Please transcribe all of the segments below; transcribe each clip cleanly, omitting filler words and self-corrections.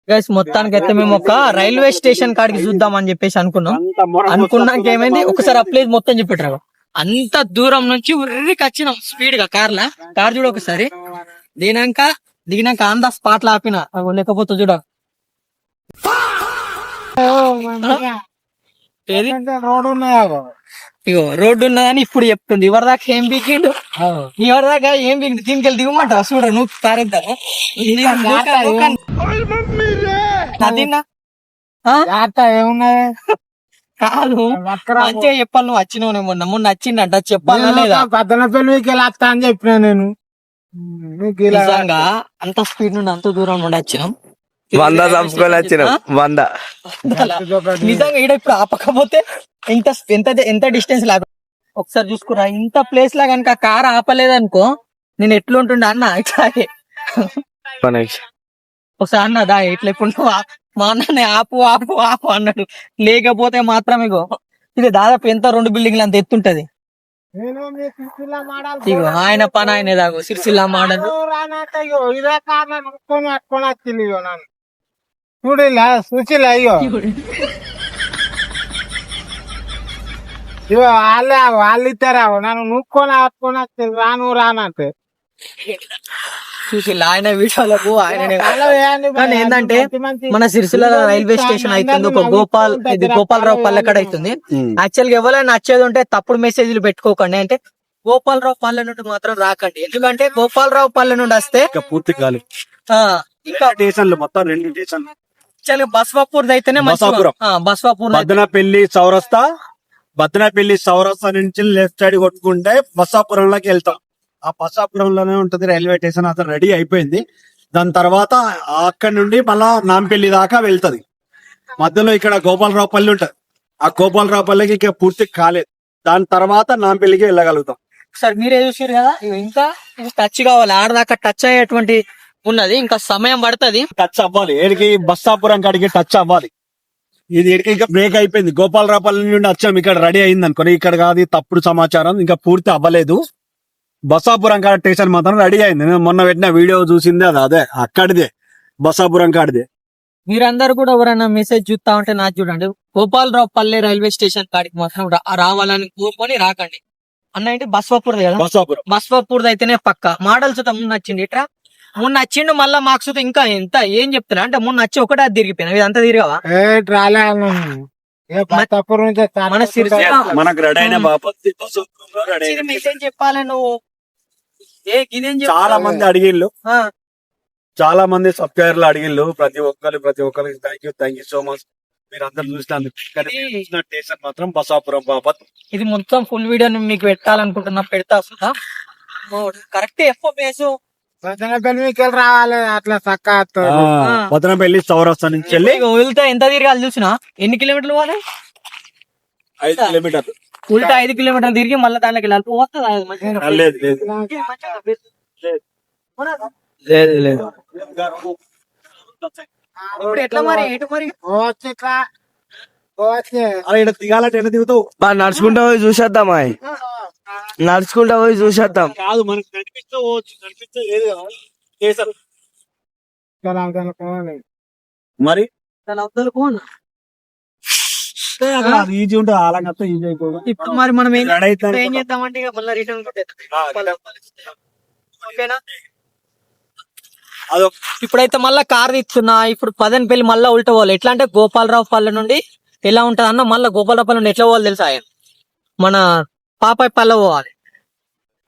Guys మొత్తానికి అయితే మేము ఒక రైల్వే స్టేషన్ కాడికి చూద్దాం అని చెప్పేసి అనుకున్నాక ఏమైంది ఒకసారి ఆ ప్లేస్ మొత్తం చెప్పారు. అంత దూరం నుంచి ఉర్రికి వచ్చినాం స్పీడ్ గా కార్ చూడ ఒకసారి దిగినాక ఆన్ ద స్పాట్ లో ఆపిన లేకపోతే చూడ ఇగో రోడ్డు ఉన్నదని ఇప్పుడు చెప్తుంది. ఎవరిదాకా ఏం బీకిండు ఏం బీకిండు దీనికి దిగమంటావు చూడ నువ్వు పారేద్దాను ఏమున్నది కాదు మంచిగా చెప్పాలి. నువ్వు వచ్చినావు మొన్న వచ్చిందంట చెప్పాలా లేదా పెళ్ళికి వెళ్ళా అని చెప్పినా నేను. నిజంగా అంత స్పీడ్ నుండి అంత దూరం నుండి వచ్చినాం 100 చంపుకొని వచ్చినాం 100. నిజంగా ఈడ ఇప్పుడు ఆపకపోతే ఎంత డిస్టెన్స్ లాగా ఒకసారి చూసుకురా. ఇంత ప్లేస్ లా కనుక కార్ ఆపలేదనుకో నేను ఎట్లుంటుండే అన్న ఇట్లాగే ఒకసారి అన్నదా ఇట్లా ఇప్పుడు నువ్వు మా అన్న ఆపు ఆపు ఆపు అన్నాడు. లేకపోతే మాత్రం ఇగో ఇది దాదాపు ఎంత 2 బిల్డింగ్లు అంత ఎత్తుంటది. ఇగో ఆయన పని ఆయన దాగో సిరిసిల్ల మోడల్ చూడలే చూసిలే అయ్యో ఇవో వాళ్ళు ఇస్తారా నన్ను నూక్కొని ఆడుకొని రానంటే చూసి ఆయన వీడియోలకు ఆయన ఏంటంటే మన సిరిసిల్ల రైల్వే స్టేషన్ అవుతుంది ఒక గోపాలరావు పల్లె కాడ అవుతుంది. యాక్చువల్ గా ఎవరైనా నచ్చేది ఉంటే తప్పుడు మెసేజ్లు పెట్టుకోకండి. అంటే గోపాలరావు పల్లె నుండి మాత్రం రాకండి. ఎందుకంటే గోపాలరావు పల్లె నుండి వస్తే పూర్తి కాలి ఇంకా స్టేషన్లు మొత్తం 2 స్టేషన్లు. బస్వాపూర్ అయితేనే బస్వాపూర్ బద్దనపల్లి చౌరస్తా నుంచి లెఫ్ట్ సైడ్ కొట్టుకుంటే బస్సాపురంలోకి వెళ్తాం. ఆ బస్సాపురంలోనే ఉంటది రైల్వే స్టేషన్. అతను రెడీ అయిపోయింది. దాని తర్వాత అక్కడి నుండి మళ్ళా నాంపల్లి దాకా వెళ్తది. మధ్యలో ఇక్కడ గోపాలరావుపల్లి ఉంటది. ఆ గోపాలరావుపల్లికి ఇక పూర్తి కాలేదు. దాని తర్వాత నాంపల్లికి వెళ్ళగలుగుతాం. సార్ మీరే చూసారు కదా. ఇంకా టచ్ కావాలి ఆడదాకా టచ్ అయ్యేటువంటి ఉన్నది. ఇంకా సమయం పడుతుంది. టచ్ అవ్వాలి ఏడికి బస్సాపురం కాడికి టచ్ అవ్వాలి. ఇది ఎడికి ఇంకా బ్రేక్ అయిపోయింది. గోపాలరావుపల్లి నుండి వచ్చాం ఇక్కడ రెడీ అయింది అనుకోని ఇక్కడ కాదు తప్పుడు సమాచారం ఇంకా పూర్తి అవ్వలేదు. బస్సాపురం కాడ స్టేషన్ మాత్రం రెడీ అయింది. నేను మొన్న పెట్టిన వీడియో చూసింది అదే అక్కడిదే బస్సాపురం కాడిదే. మీరందరూ కూడా ఎవరైనా మెసేజ్ చూస్తా ఉంటే నాకు చూడండి. గోపాలరావు పల్లె రైల్వే స్టేషన్ కాడికి మాత్రం రావాలని కోరుకొని రాకండి. అన్న ఏంటి బస్వాపూర్ కదా బస్వాపూర్ అయితేనే పక్క మోడల్ సుతం నచ్చింది. ఇట్రా మొన్న వచ్చిండు మళ్ళా మార్క్స్ ఇంకా ఎంత ఏం చెప్తున్నా అంటే మొన్న వచ్చి ఒకటే తిరిగిపోయినా ఇదంతా తిరిగావా మన మెసేజ్ చెప్పాలి నువ్వు. చాలా మంది అడిగిళ్ళు చాలా మంది సబ్స్క్రైబర్లు అడిగిళ్ళు. ప్రతి ఒక్కరికి థ్యాంక్ యూ సో మచ్. మీరు అందరు చూసిన స్టేషన్ మాత్రం బసాపురం బాపత్. ఇది మొత్తం ఫుల్ వీడియో మీకు పెట్టాలనుకుంటున్నా పెడతా కరెక్ట్ ఎఫ్ఓ బేసు రావాలి అట్లా చక్క బదనపల్లి చౌరస్తా నుంచి వెళ్ళి ఉల్టా ఎంత తిరగాలి చూసినా ఎన్ని కిలోమీటర్లు పోవాలి 5 కిలోమీటర్లు ఉల్టా 5 కిలోమీటర్లు తిరిగి మళ్ళీ దానికి వెళ్ళాలి. ఇప్పుడు ఎట్లా మరి ఎటు మరి దిగాలంటే ఎట్లా దిగుతావు? నడుచుకుంటా పోయి చూసేద్దామా నడుచుకుంటా పోయి చూసేద్దాం. కాదు మనకు కనిపిస్తే లేదు మరి ఈజీ ఉంటుంది. అలాగంతా ఈజీ అయిపోయింది. ఇప్పుడు మరి మనం ఏం చేద్దామంటే మళ్ళీ రిటర్న్ ఓకేనా. ఇప్పుడైతే మళ్ళా కార్ తీస్తున్నా. ఇప్పుడు పదనపల్లి మళ్ళా ఉల్టా పోవాలి. ఎట్లా అంటే గోపాలరావు పల్లె నుండి ఎలా ఉంటది అన్న మళ్ళీ గోపాలరావు పల్లె నుండి ఎట్లా పోవాలి తెలుసా మన పాపాయి పల్లె పోవాలి.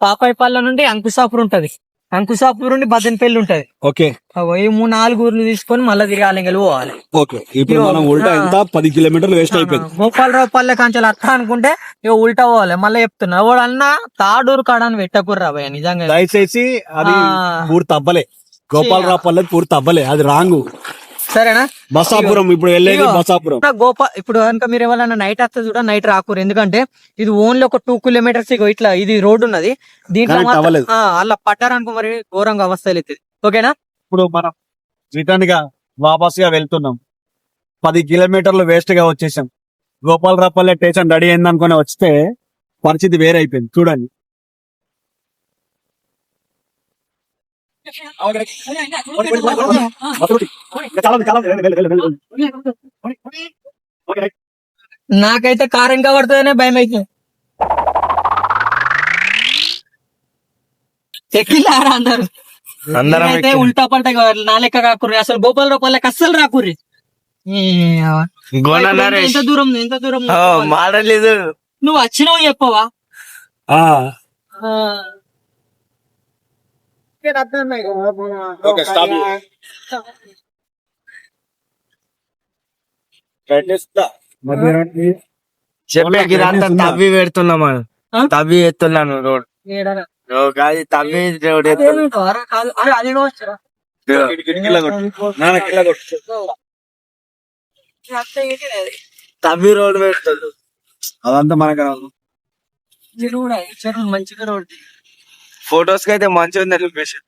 పాపాయి పల్లె నుండి అంకుశాపూర్ ఉంటది. అంకుశాపూర్ నుండి బదనపల్లి ఉంటది. ఓకే 3-4 ఊర్లు తీసుకొని మళ్ళీ తిరగాలి పోవాలి. ఓకే ఇప్పుడు మనం ఉల్టా ఎంత 10 కిలోమీటర్లు వేస్ట్ అయిపోయింది. గోపాలరావు పల్లె కాంచాలి అట్లా అనుకుంటే ఇక ఉల్టా పోవాలి. మళ్ళీ చెప్తున్నా వాడు అన్న తాడూరు కాడని పెట్టకూరు రాబోయే నిజంగా దయచేసి అది పూర్తి అవ్వలే. గోపాలరావు పల్లె పూర్తి అవ్వలే అది రాంగ్. సరేనా బసాపురం ఇప్పుడు వెళ్ళేది బసాపురం. ఇప్పుడు కనుక మీరు ఎవరైనా నైట్ వస్తే కూడా నైట్ రాకూరు. ఎందుకంటే ఇది ఓన్లీ ఒక 2 కిలోమీటర్స్ ఇట్లా ఇది రోడ్ ఉన్నది. దీంట్లో అలా పట్టారనుకో మరి ఘోరంగా అవస్థ అవుతుంది. ఓకేనా ఇప్పుడు మనం రిటర్న్ గా వాపస్ గా వెళ్తున్నాం. 10 కిలోమీటర్లు వేస్ట్ గా వచ్చేసాం. గోపాలరావు పల్లె స్టేషన్ రెడీ అయింది అనుకుని వస్తే పరిస్థితి వేరే అయిపోయింది. చూడండి నాకైతే కారం పడుతుందనే భయం అవుతుంది. ఎక్కిలారా అందరు అందరం అయితే ఉల్టా పల్టా నా లెక్క కాకుర్రి, అసలు గోపాలరావు పల్లెకి అస్సలు రాకుర్రి. గోన నరేష్ ఎంత దూరం మాడలేదు. నువ్వు వచ్చినావు చెప్పవా? చెప్పే ఇదంతా తవ్వి పెడుతున్నామా, తవ్వి ఎత్తున్నాను రోడ్ కాదు, తవ్వి రోడ్ తవ్వి రోడ్ పెడుతుంది. అదంతా మనకు మంచిగా రోడ్ ఫొటోస్ కి అయితే మంచిగా ఉంది లొకేషన్.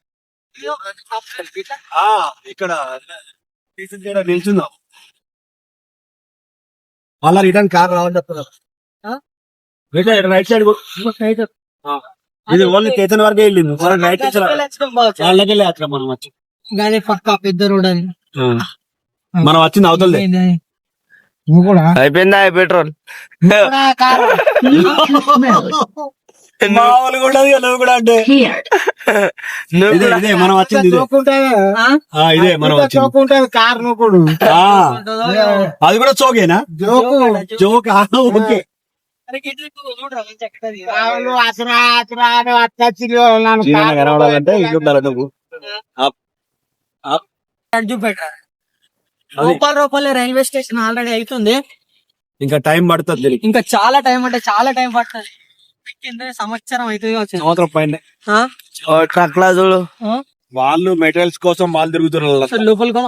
ఇక్కడ నిల్చుందాం, మళ్ళా రిటర్న్ కార్ రావాలని చెప్తున్నారు. రైట్ సైడ్ ఇది ఓన్లీ స్టేషన్ వరకే వెళ్ళింది, రైట్ వాళ్ళకి వెళ్ళి అక్కడ మనం వచ్చి కానీ పక్క పెద్ద రోడ్ అని మనం వచ్చింది అవతలే. నువ్వు కూడా అయిపోయిందా పెట్రోల్? మామూలు కూడా నువ్వు కూడా అంటే ఇదే మనం వచ్చింది, ఇదే ఇదే మనం వచ్చింది. చోకుంటది కారు నువ్వు కూడా అది కూడా చోకేనా? Joke okay. కనబడాలంటే ఇది ఉండాలి నువ్వు. రూపాయల రైల్వే స్టేషన్ ఆల్రెడీ అవుతుంది, ఇంకా టైం పడుతుంది, ఇంకా చాలా టైం అంటే చాలా టైం పడుతుంది. సంవత్సరం అవుతుంది, సంవత్సరం పైన. ట్రక్ లా చూడు, వాళ్ళు మెటీరియల్స్ కోసం వాళ్ళు తిరుగుతున్నారు. లోపలికి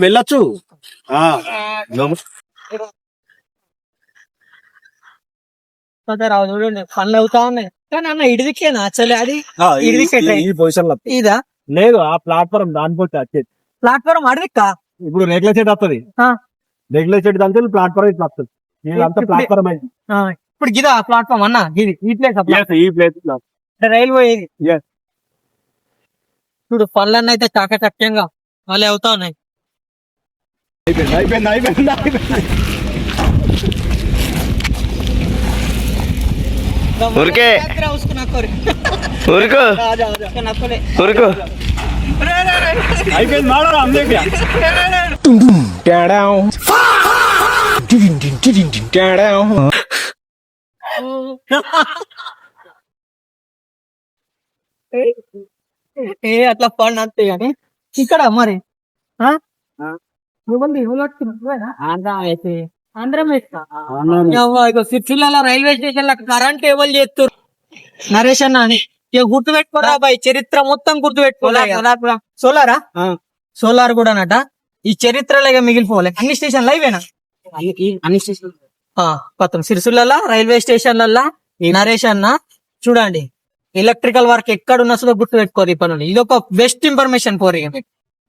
వెళ్ళొచ్చు. రావు చూడండి, పనులు అవుతా ఉన్నాయి. కానీ అన్న ఇడిదికేనా అసలు అది ఈ పొజిషన్ లో ఇదా లేదు, ఆ ప్లాట్ఫారం దానిపోతే వచ్చేది. ప్లాట్ఫారం అడివిక్కా ఇప్పుడు రేకుల చెట్టు వస్తుంది, రేకుల చెట్టు దాంతో ప్లాట్ఫారం ఇట్లా వస్తుంది. ఇదంతా ప్లాట్ఫారం అయింది. ఇప్పుడు గిదా ప్లాట్ఫామ్ అన్న, ఇది ఈ ప్లేస్ ఈ ప్లేస్ రైలు పోయేది. చూడు పనులన్నీ అయితే చాకచక్యంగా వాళ్ళే అవుతా ఉన్నాయి. ఊరికే ఊరుకో ఊరుకో అయిపోయింది మాడరా అందరికీ. అట్లా ఫండ్ అంతే గాని ఇక్కడ మరి సిరిసిల్ల రైల్వే స్టేషన్ లో కరెంట్ ఎవరు చేస్తారు? నరేష్ అన్న అని గుర్తు పెట్టుకోరా బాయ్, చరిత్ర మొత్తం గుర్తు పెట్టుకోలే. సోలారా? సోలార్ కూడా నట ఈ చరిత్రలాగా మిగిలిపోలే. అన్ని స్టేషన్ లైవేనా? అన్ని స్టేషన్ పత్రం సిరిసిల్ల రైల్వే స్టేషన్లల్లా నరేష్ అన్న చూడండి, ఎలక్ట్రికల్ వర్క్ ఎక్కడ ఉన్నా సరే గుర్తు పెట్టుకోరు ఈ పనులు. ఇది ఒక బెస్ట్ ఇన్ఫర్మేషన్ పోరు.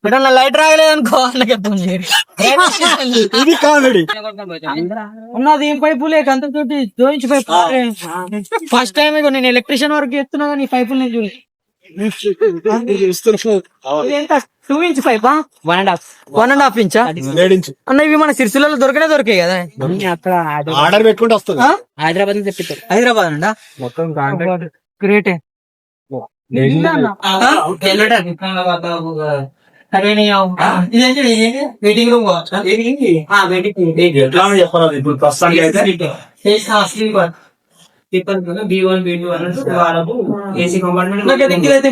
ఎప్పుడన్నా లైట్ రాయలేదు అనుకో అన్నకే ఫోన్ చేయరు. ఇది కామెడీ. ఉన్నది ఏం పైపు లేక అంత తోటి జోయించి పైపు. ఫస్ట్ టైం నేను ఎలక్ట్రీషియన్ వర్క్ చేస్తున్నా కానీ ఈ పైపులు నేను చూడలేదు. ఎంత 2 ఇంచ్ పైపా? 1.5 ఇంచా అన్న? ఇవి మన సిరిసిల్లలో దొరకాయి కదా, ఆర్డర్ పెట్టుకుంటే వస్తుంది. హైదరాబాద్ నుంచి తెప్పిస్తారు. హైదరాబాద్ అండా మొత్తం గ్రేటే. వెయిటింగ్ రూమ్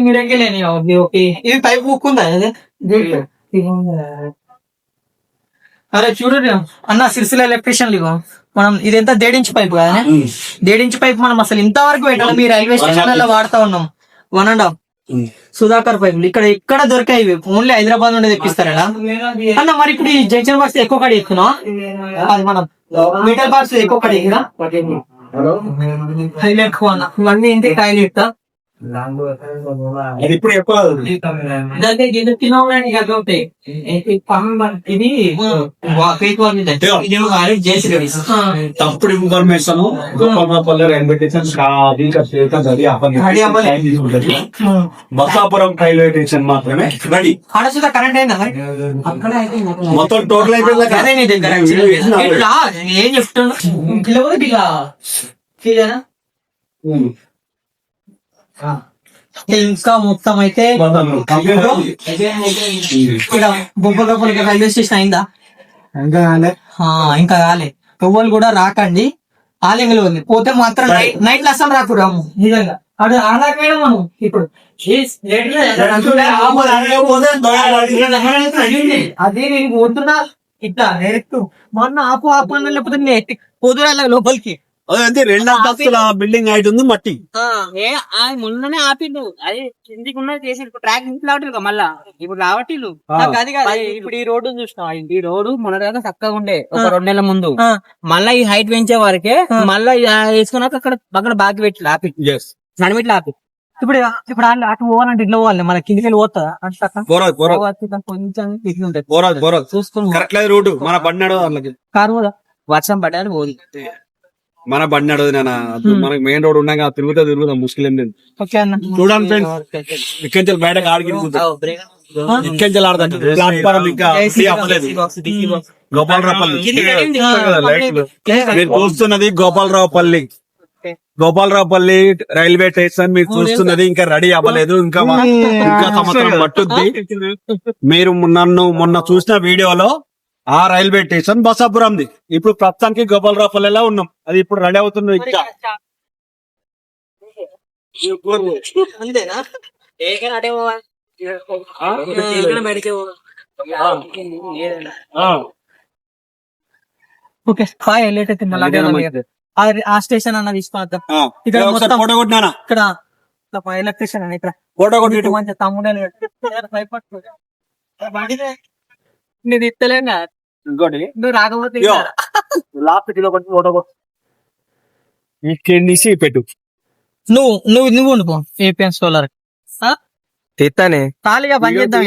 మీరంకెళ్ళని ఇది పైపు బుక్కుందా? అరే చూడండి అన్న, సిరిసిల్ల ఎలక్ట్రీషియన్ మనం ఇదంతా 1.5 ఇంచ్ పైపు కదా, 1.5 ఇంచ్ పైపు మనం అసలు ఇంతవరకు పెట్టాలి. మీ రైల్వే స్టేషన్ లో వాడుతా ఉన్నాం 1.5 సుధాకర్ పైపులు. ఇక్కడ దొరికాయి, ఓన్లీ హైదరాబాద్ నుండి తెప్పిస్తారా అన్న? మరి ఇప్పుడు ఈ జంక్షన్ బాక్స్ ఎక్కువ కడి ఎక్కువ, అది మనం మీటర్ బాక్స్ ఎక్కువ కడి హైలైట్ ఎక్కువ అన్న. ఇవన్నీ ఇంటి టైలెట్ అది ఇప్పుడు చెప్పాలి. ఇది తప్పుడు ఇన్ఫర్మేషన్ బసాపురం రైల్వే స్టేషన్ మాత్రమే రెడీ. కరెంట్ అయిందా మొత్తం టోటల్ అయిపోయింది. అదే నీ దగ్గర ఇట్లా ఏం చెప్తున్నా ఇంకా మొత్తం అయితే ఇక్కడ బొబ్బలపల్లి రైల్వే స్టేషన్ అయిందా? ఇంకా కాలే. ఎవ్వరు కూడా రాకండి. ఆలింగలు ఉంది పోతే మాత్రం నైట్ అస్సం రాకురాము నిజంగా. అటు ఆడకపోయినా మనం ఇప్పుడు అదే నేను పోతున్నా ఇట్లా డైరెక్ట్ మొన్న ఆపు ఆపు అన్న లేకపోతే పోతున్నా లోపలికి. అదే 2 అంతస్తుల బిల్డింగ్ హైట్ ఉంది మట్టి. మొన్ననే ఆపిండు. అది కిందికి ఉన్నది చేసి ట్రాక్ ఇంట్లో రావట్లేదు మళ్ళా ఇప్పుడు రావట్లేదు. అది కాదు ఇప్పుడు ఈ రోడ్డు చూసినావా? ఈ రోడ్డు మొన్న దాకా చక్కగా ఉండే ఒక 2 నెలల ముందు. మళ్ళా ఈ హైట్ పెంచే వరకే మళ్ళా వేసుకున్నాక అక్కడ బాగా పెట్టి ఆపి నడిమిట్లు ఆపి. ఇప్పుడు అటు పోవాలంటే ఇట్లా పోవాలి మన కిందికి వెళ్ళి పోతుందా అంటే కొంచెం ఇది ఉంటుంది చూసుకుని రోడ్డు మన బండి నడవదు. కారు పోదా వర్షం పడ్డాడు పోదు. మన బండి నడవదు నాన్న. మనకి మెయిన్ రోడ్ ఉన్నాక తిరుగుతా ముష్కిల్ ఏం లేదు. ఓకే అన్న చూడండి ఫ్రెండ్స్, ఇక్కడి బయటకు ఇక్కడి ఆడదండి ప్లాట్ఫారం ఇంకా గోపాలరావుపల్లి. మీరు చూస్తున్నది గోపాలరావుపల్లి రైల్వే స్టేషన్. మీరు చూస్తున్నది ఇంకా రెడీ అవ్వలేదు. ఇంకా సంవత్సరం పట్టుద్ది. మీరు మొన్న చూసిన వీడియోలో ఆ రైల్వే స్టేషన్ బసాపురంది. ఇప్పుడు ప్రస్తుతానికి గోపాలరావుపల్లిలో ఉన్నాం. అది ఇప్పుడు రెడీ అవుతుంది. ఇంకా అంతేనా? ఓకే హాయ్ లేట్ అయితే మళ్ళీ ఆ స్టేషన్ అన్న తీసుకొద్దాం. ఇక్కడ మొత్తం ఫోటో కొట్టినా ఇక్కడ ఎలక్ట్రిషియన్ అని ఇక్కడ ఫోటో కొట్టి మంచి తమ్ముడే నేను ఇస్తలేను ఇంకోటి నువ్వు రాకపోతే లాస్ట్ కిలో కొట్టి ఫోటో ఇక్కడి పెట్టు. నువ్వు ఉండిపో ఏపీఎన్ సోలార్ తీస్తానే ఖాళీగా పని చేద్దాం.